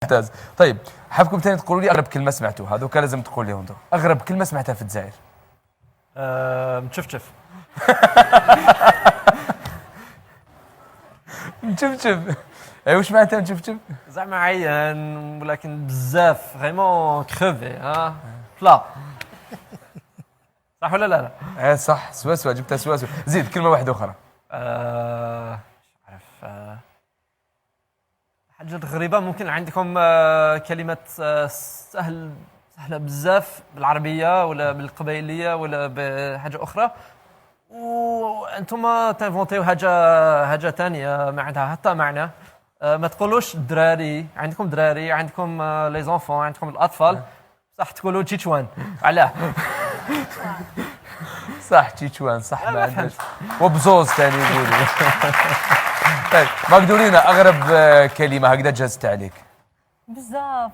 ممتاز. طيب حابكم ثاني تقولوا لي اغرب كلمه سمعتوها، هذوك لازم تقول لهم انتم اغرب كلمه سمعتها في الجزائر. متشفشف. متشفشف. اي واش معناتها متشفشف؟ زعما عيان ولكن بزاف فريمون كروفي ها فلا. صح ولا لا؟ ايه صح، سوا جبتها سوا. زيد كلمه واحده اخرى. مش عارف. حاجات غريبة ممكن عندكم كلمة سهلة بزاف بالعربية ولا بالقبائلية ولا بحاجة أخرى، وأنتم تنفونتيو حاجة ثانية ما عندها حتى معنى. ما تقولوش دراري، عندكم دراري، عندكم لي زونفون، عندكم الأطفال، صح تقولوا تشيتشوان. علاه؟ صح تشيتشوان صح، ما عندناش. وبزوز ثاني يقولوا. طيب ما قدروا لنا اغرب كلمه هكذا جازت عليك. بزاف.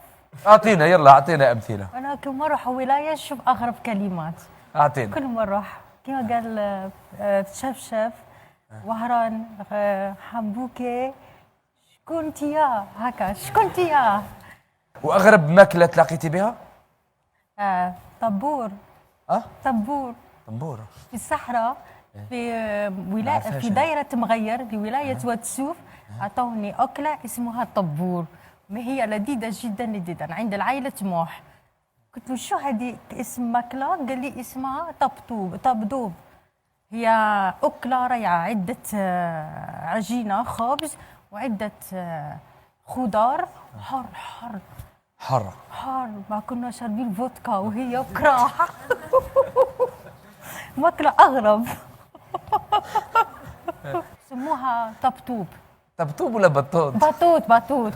اعطينا يلا، اعطينا امثله. انا كل ما اروح ولايه نشوف اغرب كلمات. اعطينا. كل ما اروح كما قال تشفشف، وهران، حبوكي، شكونتيا، هكا شكونتيا. واغرب ماكله تلاقيتي بها؟ طبور. طبور طنبوره في الصحراء، في ولايه، في دايره مغير في ولايه واد سوف. اعطوني اكله اسمها طبور، ما هي لذيذه جدا جدا عند العائله موح. قلت له شو هذه اسم ماكله؟ قال لي اسمها طبدوب. هي اكله رائعه، عده عجينه خبز وعده خضار. حر ما كنا شاربين فودكا وهي كراح. ماكله اغرب. سموها طبطوب ولا بطوط؟ بطوط.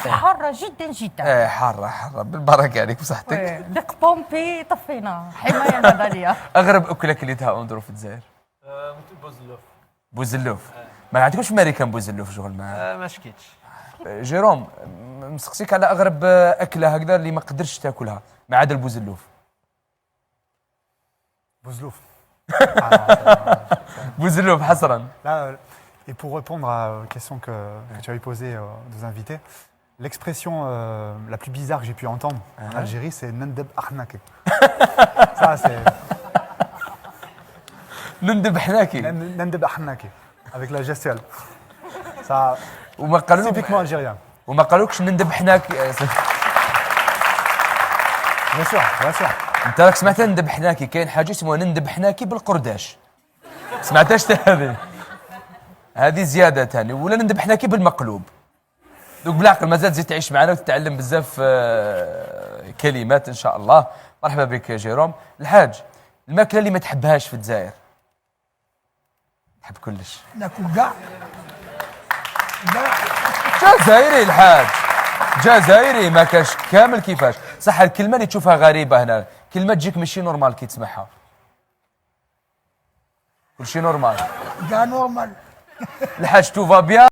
حارة جدا. ايه حارة بالبركة عليك بصحتك. دق بومبي طفينا حماية نظرية. اغرب اكلة كليتها اندرو في الجزائر؟ بوزلوف. ما عندكمش ماريكان بوزلوف شغل معاه؟ ما شكيتش. جيروم مسقسيك على اغرب اكلة هكذا اللي ما قدرتش تاكلها ما عدا البوزلوف. بوزلوف حصرا. Et pour répondre à la question que tu avais posée aux invités, l'expression la plus bizarre que j'ai pu entendre en Algérie, c'est Nendeb Arnake. Ça, c'est. Nendeb Arnake. Nendeb Arnake, avec la gestuelle. Ça. Typiquement algérien. وما قالوكش نندب حناك؟ Bien sûr. انت راك سمعت نندب حناكي؟ كاين حاجه اسمها نندب حناكي بالقرداش. سمعتهاش هذه زياده ثاني، ولا نندب حناكي بالمقلوب. دوك بالعقل مازال تزيد تعيش معنا وتتعلم بزاف كلمات ان شاء الله. مرحبا بك يا جيروم. الحاج، الماكله اللي ما تحبهاش في الجزائر؟ تحب كلش. ناكل كاع. جزائري الحاج، جزائري ما كاش كامل كيفاش. صح الكلمه اللي تشوفها غريبه هنا، كلمه تجيك ماشي نورمال كي تسمعها. كل شيء نورمال. كاع نورمال. الحاج توفا بيان.